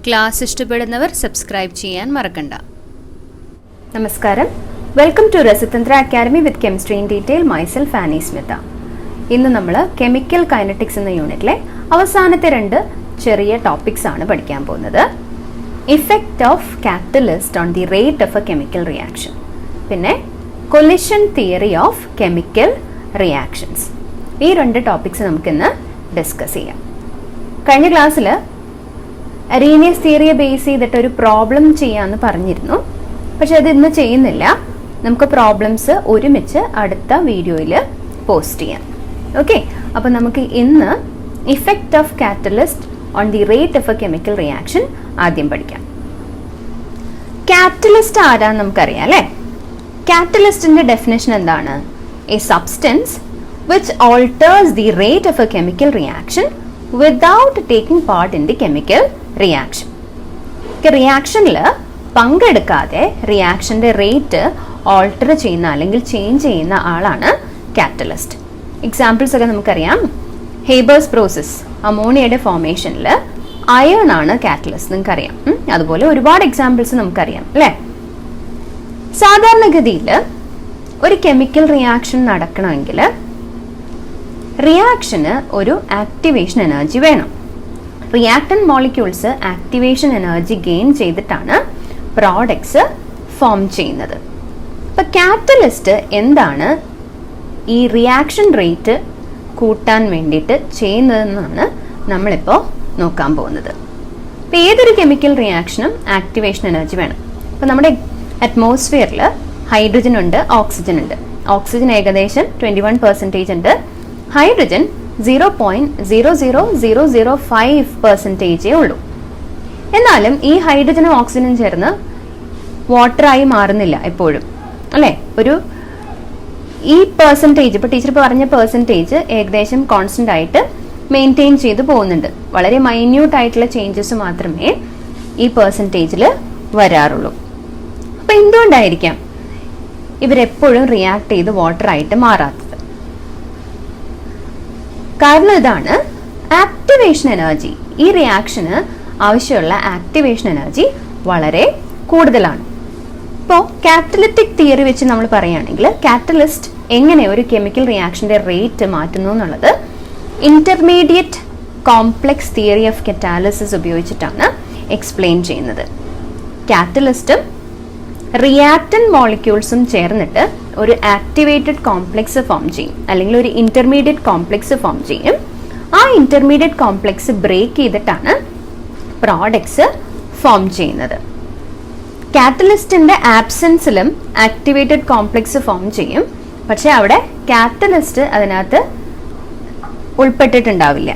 Class ഇഷ്ടപ്പെടുന്നവർ subscribe ചെയ്യാൻ മറക്കണ്ട. നമസ്കാരം, welcome to Rasathanthra academy with chemistry in detail. Myself Annie Smitha. ഇന്ന് നമ്മൾ കെമിക്കൽ കൈനറ്റിക്സ് എന്ന യൂണിറ്റിലെ അവസാനത്തെ രണ്ട് ചെറിയ ടോപ്പിക്സ് ആണ് പഠിക്കാൻ പോകുന്നത്. Effect of catalyst on the rate of a chemical reaction, പിന്നെ കൊലിഷൻ തിയറി ഓഫ് കെമിക്കൽ റിയാക്ഷൻസ്. ഈ രണ്ട് ടോപ്പിക്സ് നമുക്കിന്ന് ഡിസ്കസ് ചെയ്യാം. കഴിഞ്ഞ ക്ലാസ്സിൽ അരീനിയസ് തിയറിയെ ബേസ് ചെയ്തിട്ട് ഒരു പ്രോബ്ലം ചെയ്യാമെന്ന് പറഞ്ഞിരുന്നു. പക്ഷെ അത് ഇന്ന് ചെയ്യുന്നില്ല. നമുക്ക് പ്രോബ്ലംസ് ഒരുമിച്ച് അടുത്ത വീഡിയോയിൽ പോസ്റ്റ് ചെയ്യാം. ഓക്കെ, അപ്പോൾ നമുക്ക് ഇന്ന് effect of catalyst on the rate of a chemical reaction ആദ്യം പഠിക്കാം. കാറ്റലിസ്റ്റ് ആരാന്ന് നമുക്കറിയാം അല്ലേ? കാറ്റലിസ്റ്റിന്റെ ഡെഫിനേഷൻ എന്താണ്? A substance which alters the rate of a chemical reaction without taking part in the chemical reaction. റിയാക്ഷനിൽ പങ്കെടുക്കാതെ റിയാക്ഷന്റെ റേറ്റ് ഓൾട്ടർ ചെയ്യുന്ന അല്ലെങ്കിൽ ചേഞ്ച് ചെയ്യുന്ന ആളാണ് കാറ്റലിസ്റ്റ്. എക്സാമ്പിൾസ് ഒക്കെ നമുക്കറിയാം. ഹേബേഴ്സ് പ്രോസസ്, അമോണിയയുടെ ഫോർമേഷനിൽ അയൺ ആണ് കാറ്റലിസ്റ്റ്, നിങ്ങൾക്കറിയാം. അതുപോലെ ഒരുപാട് എക്സാമ്പിൾസ് നമുക്കറിയാം അല്ലേ? സാധാരണഗതിയിൽ ഒരു കെമിക്കൽ റിയാക്ഷൻ നടക്കണമെങ്കിൽ റിയാക്ഷന് ഒരു ആക്ടിവേഷൻ എനർജി വേണം. Reactant molecules activation energy gain ചെയ്തിട്ടാണ് പ്രോഡക്ട്സ് ഫോം ചെയ്യുന്നത്. ഇപ്പൊ കാറ്റലിസ്റ്റ് എന്താണ് ഈ റിയാക്ഷൻ റേറ്റ് കൂട്ടാൻ വേണ്ടിയിട്ട് ചെയ്യുന്നതെന്നാണ് നമ്മളിപ്പോൾ നോക്കാൻ പോകുന്നത്. ഇപ്പൊ ഏതൊരു കെമിക്കൽ റിയാക്ഷനും ആക്ടിവേഷൻ എനർജി വേണം. ഇപ്പൊ നമ്മുടെ അറ്റ്മോസ്ഫിയറിൽ ഹൈഡ്രജൻ ഉണ്ട്, ഓക്സിജൻ ഉണ്ട്. ഓക്സിജൻ ഏകദേശം 21% ഉണ്ട്. ഹൈഡ്രജൻ 0.00005% ഉള്ളൂ. എന്നാലും ഈ ഹൈഡ്രജനും ഓക്സിജനും ചേർന്ന് വാട്ടറായി മാറുന്നില്ല എപ്പോഴും അല്ലേ? ഈ പെർസെൻറ്റേജ്, ഇപ്പോൾ ടീച്ചർ പറഞ്ഞ പെർസെൻറ്റേജ് ഏകദേശം കോൺസ്റ്റന്റ് ആയിട്ട് മെയിൻറ്റെയിൻ ചെയ്ത് പോകുന്നുണ്ട്. വളരെ മൈന്യൂട്ട് ആയിട്ടുള്ള ചേഞ്ചസ് മാത്രമേ ഈ പെർസെൻറ്റേജിൽ വരാറുള്ളൂ. അപ്പം എന്തുകൊണ്ടായിരിക്കാം ഇവരെപ്പോഴും റിയാക്ട് ചെയ്ത് വാട്ടറായിട്ട് മാറാത്തത്? കാരണം ഇതാണ്, ആക്ടിവേഷൻ എനർജി. ഈ റിയാക്ഷന് ആവശ്യമുള്ള ആക്ടിവേഷൻ എനർജി വളരെ കൂടുതലാണ്. ഇപ്പോൾ കാറ്റലിറ്റിക് തിയറി വെച്ച് നമ്മൾ പറയുകയാണെങ്കിൽ കാറ്റലിസ്റ്റ് എങ്ങനെ ഒരു കെമിക്കൽ റിയാക്ഷന്റെ റേറ്റ് മാറ്റുന്നു എന്നുള്ളത് intermediate complex theory of catalysis ഉപയോഗിച്ചിട്ടാണ് എക്സ്പ്ലെയിൻ ചെയ്യുന്നത്. കാറ്റലിസ്റ്റും റിയാക്ടന്റ് മോളിക്യൂൾസും ചേർന്നിട്ട് ഒരു ആക്ടിവേറ്റഡ് കോംപ്ലക്സ് ഫോം ചെയ്യും, അല്ലെങ്കിൽ ഒരു ഇന്റർമീഡിയറ്റ് കോംപ്ലക്സ് ഫോം ചെയ്യും. ആ ഇന്റർമീഡിയറ്റ് കോംപ്ലക്സ് ബ്രേക്ക് ചെയ്തിട്ടാണ് പ്രോഡക്ട്സ് ഫോം ചെയ്യുന്നത്. കാറ്റലിസ്റ്റിന്റെ ആബ്സെൻസിലും ആക്ടിവേറ്റഡ് കോംപ്ലക്സ് ഫോം ചെയ്യും, പക്ഷെ അവിടെ കാറ്റലിസ്റ്റ് അതിനകത്ത് ഉൾപ്പെട്ടിട്ടുണ്ടാവില്ല.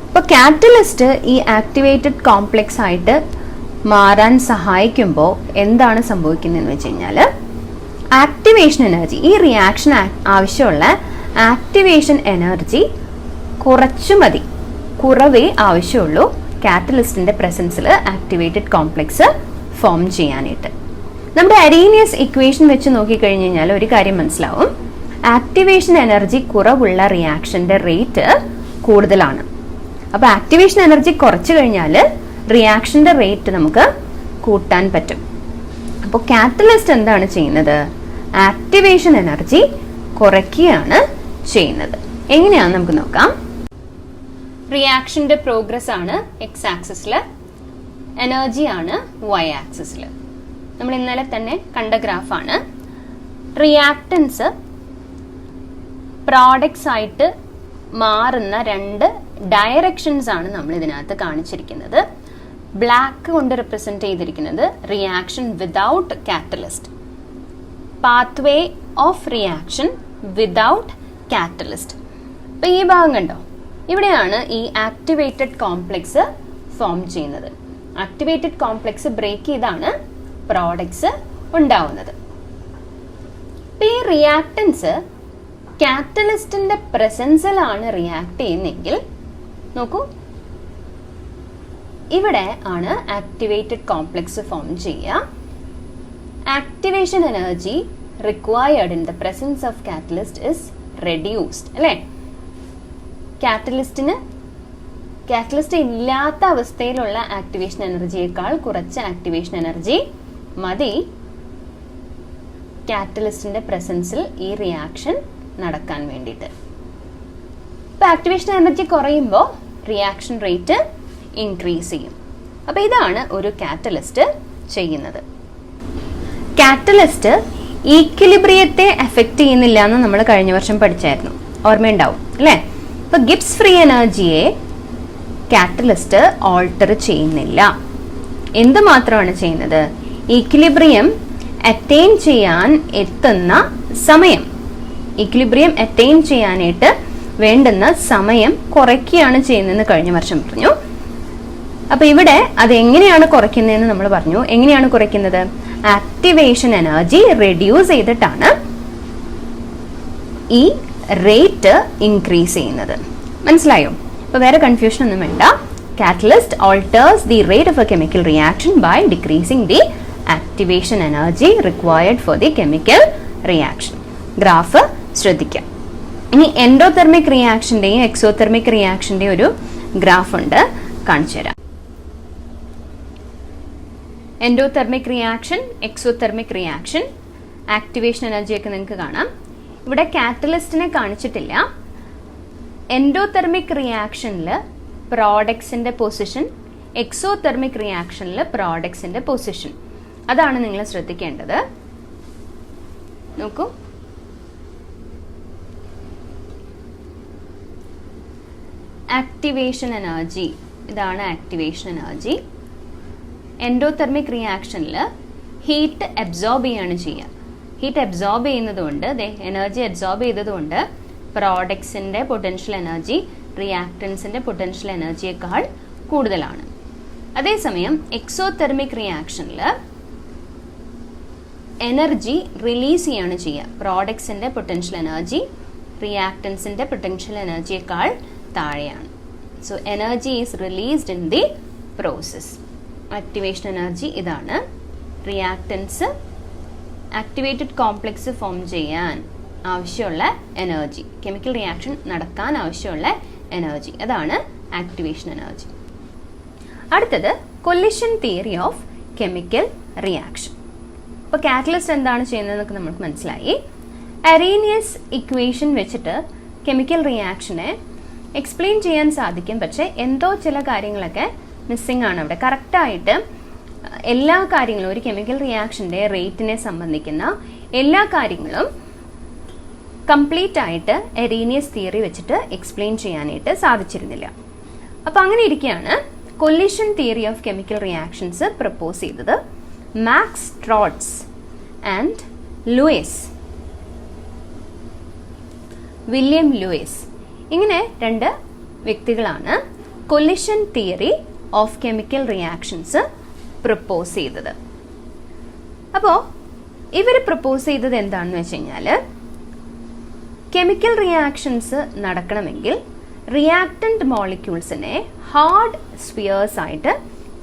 ഇപ്പൊ കാറ്റലിസ്റ്റ് ഈ ആക്ടിവേറ്റഡ് കോംപ്ലക്സ് ആയിട്ട് മാറാൻ സഹായിക്കുമ്പോൾ എന്താണ് സംഭവിക്കുന്നതെന്ന് വെച്ച് കഴിഞ്ഞാൽ ആക്ടിവേഷൻ എനർജി, ഈ റിയാക്ഷൻ ആവശ്യമുള്ള ആക്ടിവേഷൻ എനർജി കുറച്ചു മതി, കുറവേ ആവശ്യമുള്ളൂ കാറ്റലിസ്റ്റിന്റെ പ്രസൻസിൽ ആക്ടിവേറ്റഡ് കോംപ്ലക്സ് ഫോം ചെയ്യാനായിട്ട്. നമ്മുടെ അരീനിയസ് ഇക്വേഷൻ വെച്ച് നോക്കിക്കഴിഞ്ഞ് കഴിഞ്ഞാൽ ഒരു കാര്യം മനസ്സിലാവും. ആക്ടിവേഷൻ എനർജി കുറവുള്ള റിയാക്ഷന്റെ റേറ്റ് കൂടുതലാണ്. അപ്പൊ ആക്ടിവേഷൻ എനർജി കുറച്ചു കഴിഞ്ഞാൽ റിയാക്ഷന്റെ റേറ്റ് നമുക്ക് കൂട്ടാൻ പറ്റും. അപ്പോൾ കാറ്റലിസ്റ്റ് എന്താണ് ചെയ്യുന്നത്? ആക്ടിവേഷൻ എനർജി കുറയ്ക്കുകയാണ് ചെയ്യുന്നത്. എങ്ങനെയാണെന്ന് നമുക്ക് നോക്കാം. റിയാക്ഷന്റെ പ്രോഗ്രസ് ആണ് എക്സ് ആക്സിസിൽ, എനർജി ആണ് വൈ ആക്സിസിൽ. നമ്മൾ ഇന്നലെ തന്നെ കണ്ട ഗ്രാഫാണ്. റിയാക്ടൻസ് പ്രോഡക്ട്സ് ആയിട്ട് മാറുന്ന രണ്ട് ഡയറക്ഷൻസ് ആണ് നമ്മൾ ഇതിനകത്ത് കാണിച്ചിരിക്കുന്നത്. ബ്ലാക്ക് കൊണ്ട് റെപ്രസെന്റ് ചെയ്തിരിക്കുന്നത് reaction without catalyst, pathway of reaction without catalyst. അപ്പൊ ഈ ഭാഗം കണ്ടോ, ഇവിടെയാണ് ഈ ആക്ടിവേറ്റഡ് കോംപ്ലക്സ് ഫോം ചെയ്യുന്നത്. ആക്ടിവേറ്റഡ് കോംപ്ലക്സ് ബ്രേക്ക് ചെയ്താണ് പ്രോഡക്ട്സ് ഉണ്ടാവുന്നത്. ഇപ്പൊ ഈ റിയാക്ടൻസ് കാറ്റലിസ്റ്റിന്റെ പ്രസൻസിലാണ് റിയാക്ട് ചെയ്യുന്നതെങ്കിൽ നോക്കൂ, ഇവിടെ ആണ് ആക്ടിവേറ്റഡ് കോംപ്ലക്സ് ഫോം ചെയ്യുക. Activation energy required in the presence of catalyst is reduced അല്ലേ? കാറ്റലിസ്റ്റിന് കാറ്റലിസ്റ്റ് ഇല്ലാത്ത അവസ്ഥയിലുള്ള ആക്ടിവേഷൻ എനർജിയേക്കാൾ കുറച്ച് ആക്ടിവേഷൻ എനർജി മതി കാറ്റലിസ്റ്റിന്റെ പ്രസൻസിൽ ഈ റിയാക്ഷൻ നടക്കാൻ വേണ്ടിയിട്ട്. ഇപ്പൊ ആക്ടിവേഷൻ എനർജി കുറയുമ്പോൾ റിയാക്ഷൻ റേറ്റ് ഇൻക്രീസ് ചെയ്യും. അപ്പൊ ഇതാണ് ഒരു കാറ്റലിസ്റ്റ് ചെയ്യുന്നത്. കാറ്റലിസ്റ്റ് ഈക്വിലിബ്രിയത്തെ എഫക്ട് ചെയ്യുന്നില്ല എന്ന് നമ്മൾ കഴിഞ്ഞ വർഷം പഠിച്ചായിരുന്നു, ഓർമ്മയുണ്ടാവും അല്ലേ? ഇപ്പൊ ഗിബ്സ് ഫ്രീ എനർജിയെ കാറ്റലിസ്റ്റ് ഓൾട്ടർ ചെയ്യുന്നില്ല. എന്ത് മാത്രമാണ് ചെയ്യുന്നത്? ഈക്വിലിബ്രിയം അറ്റൈൻ ചെയ്യാൻ എത്തുന്ന സമയം, ഈക്വിലിബ്രിയം അറ്റൈൻ ചെയ്യാനായിട്ട് വേണ്ടുന്ന സമയം കുറയ്ക്കുകയാണ് ചെയ്യുന്നതെന്ന് കഴിഞ്ഞ വർഷം പറഞ്ഞു. അപ്പൊ ഇവിടെ അത് എങ്ങനെയാണ് കുറയ്ക്കുന്നതെന്ന് നമ്മൾ പറഞ്ഞു. എങ്ങനെയാണ് കുറയ്ക്കുന്നത്? ആക്ടിവേഷൻ എനർജി റെഡ്യൂസ് ചെയ്തിട്ടാണ് ഈ റേറ്റ് ഇൻക്രീസ് ചെയ്യുന്നത്. മനസ്സിലായോ? അപ്പൊ വേറെ കൺഫ്യൂഷൻ ഒന്നും വേണ്ട. Catalyst alters the rate of a chemical reaction by decreasing the activation energy required for the chemical reaction. Graph ശ്രദ്ധിക്കാം. ഇനി എൻഡോതെർമിക് റിയാക്ഷന്റെയും എക്സോതെർമിക് റിയാക്ഷന്റെയും ഒരു ഗ്രാഫ് ഉണ്ട്, കാണിച്ചു തരാം. Endothermic reaction, exothermic reaction, activation എനർജിയൊക്കെ നിങ്ങൾക്ക് കാണാം. ഇവിടെ കാറ്റലിസ്റ്റിനെ കാണിച്ചിട്ടില്ല. എൻഡോതെർമിക് റിയാക്ഷനിൽ പ്രോഡക്ട്സിന്റെ പൊസിഷൻ, എക്സോതെർമിക് റിയാക്ഷനിൽ പ്രോഡക്ട്സിന്റെ പൊസിഷൻ, അതാണ് നിങ്ങൾ ശ്രദ്ധിക്കേണ്ടത്. നോക്കൂ, ആക്ടിവേഷൻ എനർജി, ഇതാണ് ആക്ടിവേഷൻ എനർജി. എൻഡോതെർമിക് റിയാക്ഷനിൽ ഹീറ്റ് അബ്സോർബ് ചെയ്യാണ് ചെയ്യുക. ഹീറ്റ് അബ്സോർബ് ചെയ്യുന്നതുകൊണ്ട്, എനർജി അബ്സോർബ് ചെയ്തതുകൊണ്ട് പ്രോഡക്ട്സിന്റെ പൊട്ടൻഷ്യൽ എനർജി റിയാക്ടൻസിന്റെ പൊട്ടൻഷ്യൽ എനർജിയേക്കാൾ കൂടുതലാണ്. അതേസമയം എക്സോതെർമിക് റിയാക്ഷനിൽ എനർജി റിലീസ് ചെയ്യാണ് ചെയ്യുക. പ്രോഡക്ട്സിന്റെ പൊട്ടൻഷ്യൽ എനർജി റിയാക്ടൻസിന്റെ പൊട്ടൻഷ്യൽ എനർജിയേക്കാൾ താഴെയാണ്. So energy is released in the process. Activation energy ഇതാണ്. റിയാക്ടൻസ് ആക്ടിവേറ്റഡ് കോംപ്ലക്സ് ഫോം ചെയ്യാൻ ആവശ്യമുള്ള എനർജി, കെമിക്കൽ റിയാക്ഷൻ നടക്കാൻ ആവശ്യമുള്ള എനർജി, അതാണ് ആക്ടിവേഷൻ എനർജി. അടുത്തത് കൊല്ലിഷൻ തിയറി ഓഫ് കെമിക്കൽ റിയാക്ഷൻ. അപ്പോൾ കാറ്റലിസ്റ്റ് എന്താണ് ചെയ്യുന്നതെന്നൊക്കെ നമുക്ക് മനസ്സിലായി. അറീനിയസ് ഇക്വേഷൻ വെച്ചിട്ട് കെമിക്കൽ റിയാക്ഷനെ എക്സ്പ്ലെയിൻ ചെയ്യാൻ സാധിക്കും. പക്ഷെ എന്തോ ചില കാര്യങ്ങളൊക്കെ മിസ്സിംഗ് ആണ് അവിടെ. കറക്റ്റായിട്ട് എല്ലാ കാര്യങ്ങളും, ഒരു കെമിക്കൽ റിയാക്ഷന്റെ റേറ്റിനെ സംബന്ധിക്കുന്ന എല്ലാ കാര്യങ്ങളും കംപ്ലീറ്റ് ആയിട്ട് അറീനിയസ് തിയറി വെച്ചിട്ട് എക്സ്പ്ലെയിൻ ചെയ്യാനായിട്ട് സാധിച്ചിരുന്നില്ല. അപ്പൊ അങ്ങനെ ഇരിക്കുകയാണ് collision theory of chemical reactions propose ചെയ്തത്. Max Trautz and Lewis, William Lewis, ഇങ്ങനെ രണ്ട് വ്യക്തികളാണ് collision theory of chemical reactions propose ചെയ്തത്. അപ്പോൾ ഇവർ പ്രപ്പോസ് ചെയ്തത് എന്താണെന്ന് വെച്ച് കഴിഞ്ഞാൽ, കെമിക്കൽ റിയാക്ഷൻസ് നടക്കണമെങ്കിൽ റിയാക്ടന്റ് മോളിക്യൂൾസിനെ ഹാർഡ് സ്ഫിയേഴ്സ് ആയിട്ട്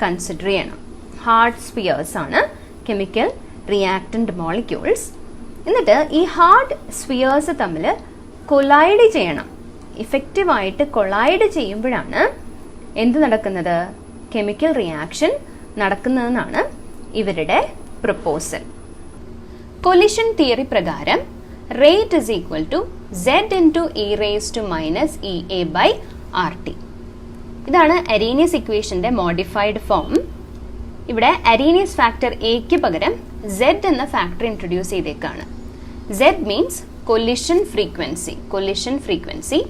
കൺസിഡർ ചെയ്യണം. ഹാർഡ് സ്ഫിയേഴ്സ് ആണ് കെമിക്കൽ റിയാക്ടന്റ് മോളിക്യൂൾസ്. എന്നിട്ട് ഈ ഹാർഡ് സ്ഫിയേഴ്സ് തമ്മിൽ കൊളൈഡ് ചെയ്യണം. ഇഫക്റ്റീവായിട്ട് കൊളൈഡ് ചെയ്യുമ്പോഴാണ് എന്ത് നടക്കുന്നത്? കെമിക്കൽ റിയാക്ഷൻ നടക്കുന്നതെന്നാണ് ഇവരുടെ പ്രപ്പോസൽ. കൊലിഷൻ തിയറി പ്രകാരം rate is equal to Z into e raised to minus EA by RT. ഇതാണ് അറീനിയസ് ഇക്വേഷന്റെ മോഡിഫൈഡ് ഫോം. ഇവിടെ അറീനിയസ് ഫാക്ടർ എക്ക് പകരം Z എന്ന ഫാക്ടർ ഇൻട്രൊഡ്യൂസ് ചെയ്തേക്കാണ്. Z means collision frequency. Collision frequency,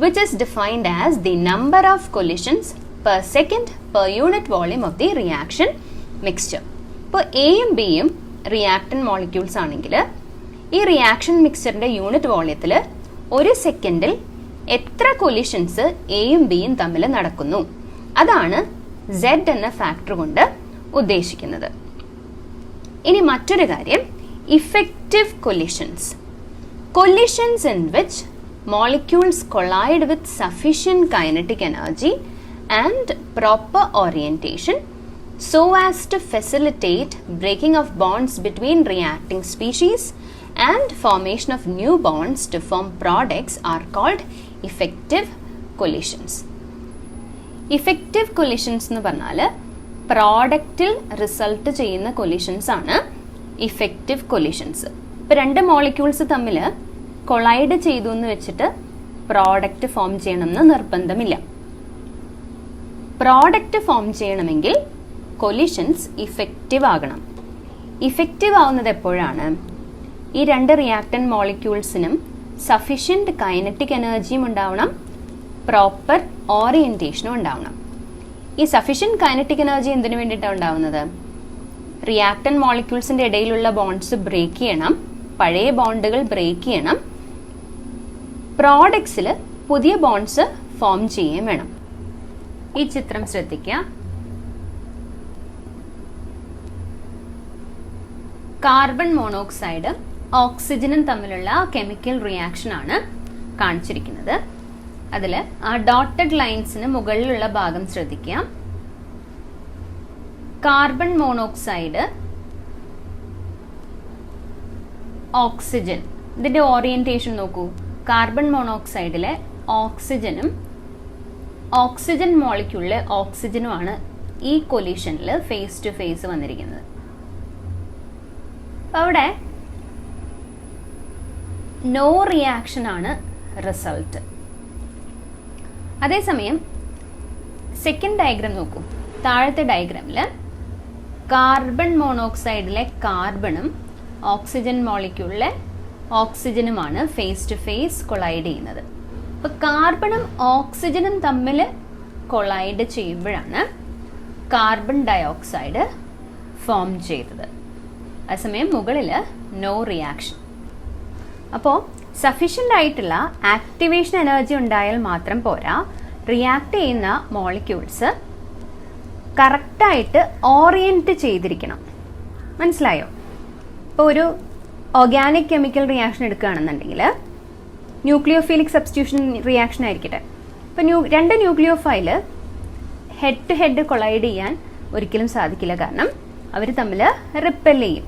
which is defined as the number of collisions per second per unit volume of the reaction mixture. ഇപ്പോൾ എയും ബിയും reactant molecules ആണെങ്കിൽ ഈ റിയാക്ഷൻ മിക്സറിന്റെ യൂണിറ്റ് വോള്യത്തിൽ ഒരു സെക്കൻഡിൽ എത്ര കൊലിഷൻസ് എയും ബിയും തമ്മിൽ നടക്കുന്നു, അതാണ് Z എന്ന ഫാക്ടർ കൊണ്ട് ഉദ്ദേശിക്കുന്നത്. ഇനി മറ്റൊരു കാര്യം, effective കൊലിഷൻസ്. Collisions in which molecules collide with sufficient kinetic energy and proper orientation so as to facilitate breaking of bonds between reacting species and formation of new bonds to form products are called effective collisions. Effective collisions എന്ന് പറഞ്ഞാൽ പ്രോഡക്റ്റിൽ result ചെയ്യുന്ന കൊലിഷൻസ് ആണ് effective കൊലിഷൻസ്. ഇപ്പം 2 molecules തമ്മിൽ collide ചെയ്തു എന്ന് വെച്ചിട്ട് product form ചെയ്യണമെന്ന് നിർബന്ധമില്ല. പ്രോഡക്റ്റ് ഫോം ചെയ്യണമെങ്കിൽ കൊലിഷൻസ് ഇഫക്റ്റീവ് ആകണം. ഇഫക്റ്റീവ് ആവുന്നത് എപ്പോഴാണ്? ഈ 2 റിയാക്ടന്റ് മോളിക്യൂൾസിനും സഫിഷ്യന്റ് കൈനറ്റിക് എനർജിയും ഉണ്ടാവണം, പ്രോപ്പർ ഓറിയന്റേഷനും ഉണ്ടാവണം. ഈ സഫിഷ്യന്റ് കൈനറ്റിക് എനർജി എന്തിനു വേണ്ടിയിട്ടാണ് ഉണ്ടാവുന്നത്? റിയാക്ടന്റ് മോളിക്യൂൾസിന്റെ ഇടയിലുള്ള ബോണ്ട്സ് ബ്രേക്ക് ചെയ്യണം, പഴയ ബോണ്ടുകൾ ബ്രേക്ക് ചെയ്യണം, പ്രോഡക്ട്സിൽ പുതിയ ബോണ്ട്സ് ഫോം ചെയ്യുകയും വേണം. ഈ ചിത്രം ശ്രദ്ധിക്കുക. കാർബൺ മോണോക്സൈഡ് ഓക്സിജനും തമ്മിലുള്ള കെമിക്കൽ റിയാക്ഷൻ ആണ് കാണിച്ചിരിക്കുന്നത്. അതിൽ ആ ഡോട്ടഡ് ലൈൻസിന് മുകളിലുള്ള ഭാഗം ശ്രദ്ധിക്കുക. കാർബൺ മോണോക്സൈഡ് ഓക്സിജൻ, ഇതിന്റെ ഓറിയന്റേഷൻ നോക്കൂ. കാർബൺ മോണോക്സൈഡിലെ ഓക്സിജനും ഓക്സിജൻ മോളിക്യൂളിലെ ഓക്സിജനുമാണ് ഈ കൊലിഷനിൽ ഫേസ് ടു ഫേസ് വന്നിരിക്കുന്നത്. അവിടെ നോ റിയാക്ഷൻ ആണ് റിസൾട്ട്. അതേസമയം സെക്കൻഡ് ഡയഗ്രാം നോക്കൂ. താഴത്തെ ഡയഗ്രാമിൽ കാർബൺ മോണോക്സൈഡിലെ കാർബണും ഓക്സിജൻ മോളിക്യൂളിലെ ഓക്സിജനുമാണ് ഫേസ് ടു ഫേസ് കൊളൈഡ് ചെയ്യുന്നത്. അപ്പൊ കാർബണും ഓക്സിജനും തമ്മിൽ കൊളൈഡ് ചെയ്യുമ്പോഴാണ് കാർബൺ ഡയോക്സൈഡ് ഫോം ചെയ്തത്. അതേസമയം മുകളിൽ നോ റിയാക്ഷൻ. അപ്പോൾ സഫിഷ്യൻ്റ് ആയിട്ടുള്ള ആക്ടിവേഷൻ എനർജി ഉണ്ടായാൽ മാത്രം പോരാ, റിയാക്ട് ചെയ്യുന്ന മോളിക്യൂൾസ് കറക്റ്റായിട്ട് ഓറിയൻറ്റ് ചെയ്തിരിക്കണം. മനസ്സിലായോ? ഇപ്പോൾ ഒരു ഓർഗാനിക് കെമിക്കൽ റിയാക്ഷൻ എടുക്കുകയാണെന്നുണ്ടെങ്കിൽ ന്യൂക്ലിയോഫിലിക് സബ്സ്റ്റിറ്റ്യൂഷൻ റിയാക്ഷൻ ആയിരിക്കട്ടെ. ഇപ്പോൾ 2 nucleophile head to head collide ചെയ്യാൻ ഒരിക്കലും സാധിക്കില്ല. കാരണം അവർ തമ്മിൽ റിപ്പൽ ചെയ്യും.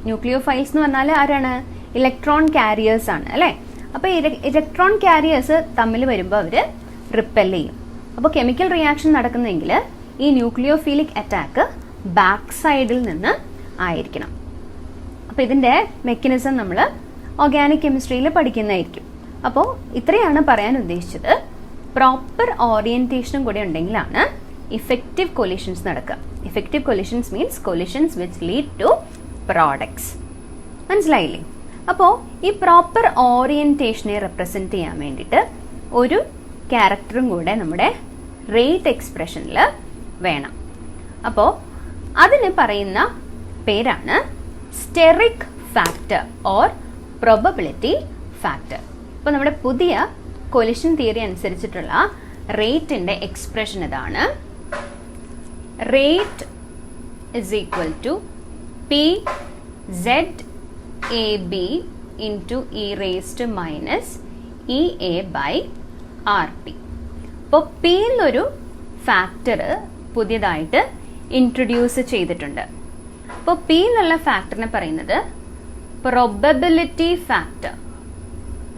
ന്യൂക്ലിയോഫൈൽസ് എന്ന് പറഞ്ഞാൽ ആരാണ്? ഇലക്ട്രോൺ കാരിയേഴ്സ് ആണ് അല്ലേ? അപ്പോൾ ഇലക്ട്രോൺ കാരിയേഴ്സ് തമ്മിൽ വരുമ്പോൾ അവർ റിപ്പൽ ചെയ്യും. അപ്പോൾ കെമിക്കൽ റിയാക്ഷൻ നടക്കുന്നെങ്കിൽ ഈ ന്യൂക്ലിയോഫിലിക് അറ്റാക്ക് ബാക്ക് സൈഡിൽ നിന്ന് ആയിരിക്കണം. അപ്പോൾ ഇതിൻ്റെ മെക്കാനിസം നമ്മൾ ഓർഗാനിക് കെമിസ്ട്രിയിൽ പഠിക്കുന്നതായിരിക്കും. അപ്പോൾ ഇത്രയാണ് പറയാൻ ഉദ്ദേശിച്ചത്. പ്രോപ്പർ ഓറിയന്റേഷനും കൂടെ ഉണ്ടെങ്കിലാണ് ഇഫക്റ്റീവ് കൊലിഷൻസ് നടക്കുക. Effective collisions means collisions which lead to products. മനസ്സിലായില്ലേ? അപ്പോൾ ഈ പ്രോപ്പർ ഓറിയന്റേഷനെ റെപ്രസെന്റ് ചെയ്യാൻ വേണ്ടിയിട്ട് ഒരു ക്യാരക്ടറും കൂടെ നമ്മുടെ റേറ്റ് എക്സ്പ്രഷനിൽ വേണം. അപ്പോൾ അതിന് പറയുന്ന പേരാണ് steric factor or probability factor. അപ്പോൾ നമ്മുടെ പുതിയ കൊലിഷൻ തിയറി അനുസരിച്ചിട്ടുള്ള റേറ്റിന്റെ എക്സ്പ്രഷൻ ഇതാണ്. Rate is equal to PZAB into e raised to minus EA by RT. അപ്പോൾ P എന്നൊരു ഫാക്ടർ പുതിയതായിട്ട് ഇൻട്രൊഡ്യൂസ് ചെയ്തിട്ടുണ്ട്. അപ്പോൾ P എന്നുള്ള ഫാക്ടറിനെ പറയുന്നത് probability factor,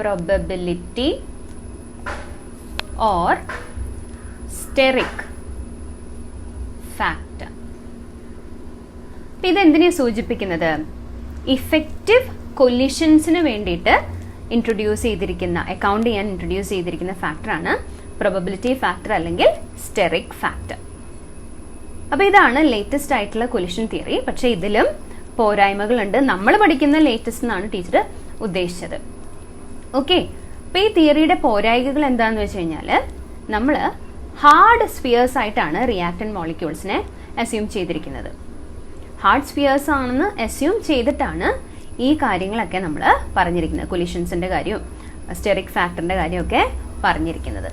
probability or steric factor. ഇതെന്തിനെയാണ് സൂചിപ്പിക്കുന്നത്? ഇഫക്റ്റീവ് കൊലിഷൻസിന് വേണ്ടിയിട്ട് ഇൻട്രൊഡ്യൂസ് ചെയ്തിരിക്കുന്ന, അക്കൗണ്ട് ചെയ്യാൻ ഇൻട്രൊഡ്യൂസ് ചെയ്തിരിക്കുന്ന ഫാക്ടറാണ് പ്രോബബിലിറ്റി ഫാക്ടർ അല്ലെങ്കിൽ സ്റ്റെറിക് ഫാക്ടർ. അപ്പോൾ ഇതാണ് ലേറ്റസ്റ്റ് ആയിട്ടുള്ള കൊലിഷൻ തിയറി. പക്ഷെ ഇതിലും പോരായ്മകളുണ്ട്. നമ്മൾ പഠിക്കുന്ന ലേറ്റസ്റ്റ് എന്നാണ് ടീച്ചർ ഉദ്ദേശിച്ചത്. ഓക്കെ. അപ്പോൾ ഈ തിയറിയുടെ പോരായ്മകൾ എന്താണെന്ന് വെച്ച് കഴിഞ്ഞാൽ, നമ്മൾ ഹാർഡ് സ്ഫിയേഴ്സ് ആയിട്ടാണ് റിയാക്ടന്റ് മോളിക്യൂൾസിനെ അസ്യൂം ചെയ്തിരിക്കുന്നത്. ഹാർഡ് സ്ഫിയേഴ്സ് ആണെന്ന് അസ്യൂം ചെയ്തിട്ടാണ് ഈ കാര്യങ്ങളൊക്കെ നമ്മൾ പറഞ്ഞിരിക്കുന്നത്. കൊലിഷൻസിന്റെ കാര്യവും സ്റ്റെറിക് ഫാക്ടറിന്റെ കാര്യമൊക്കെ പറഞ്ഞിരിക്കുന്നത്.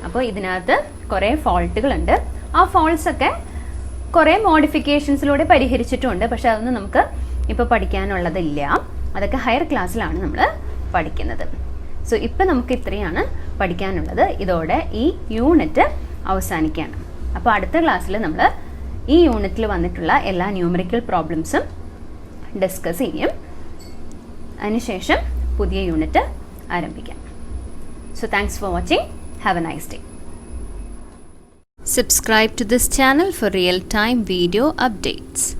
അപ്പോൾ ഇതിനകത്ത് കുറേ ഫോൾട്ടുകളുണ്ട്. ആ ഫോൾട്ട്സ് ഒക്കെ കുറേ മോഡിഫിക്കേഷൻസിലൂടെ പരിഹരിച്ചിട്ടുമുണ്ട്. പക്ഷെ അതൊന്നും നമുക്ക് ഇപ്പോൾ പഠിക്കാനുള്ളതില്ല. അതൊക്കെ ഹയർ ക്ലാസ്സിലാണ് നമ്മൾ പഠിക്കുന്നത്. സോ ഇപ്പം നമുക്ക് ഇത്രയാണ് പഠിക്കാനുള്ളത്. ഇതോടെ ഈ യൂണിറ്റ് അവസാനിക്കുകയാണ്. അപ്പോൾ അടുത്ത ക്ലാസ്സിൽ നമ്മൾ ഈ യൂണിറ്റിൽ വന്നിട്ടുള്ള എല്ലാ ന്യൂമറിക്കൽ പ്രോബ്ലംസും ഡിസ്കസ് ചെയ്യും. അതിനുശേഷം പുതിയ യൂണിറ്റ് ആരംഭിക്കാം. So thanks for watching. Have A nice day. Subscribe to this channel for real-time video updates.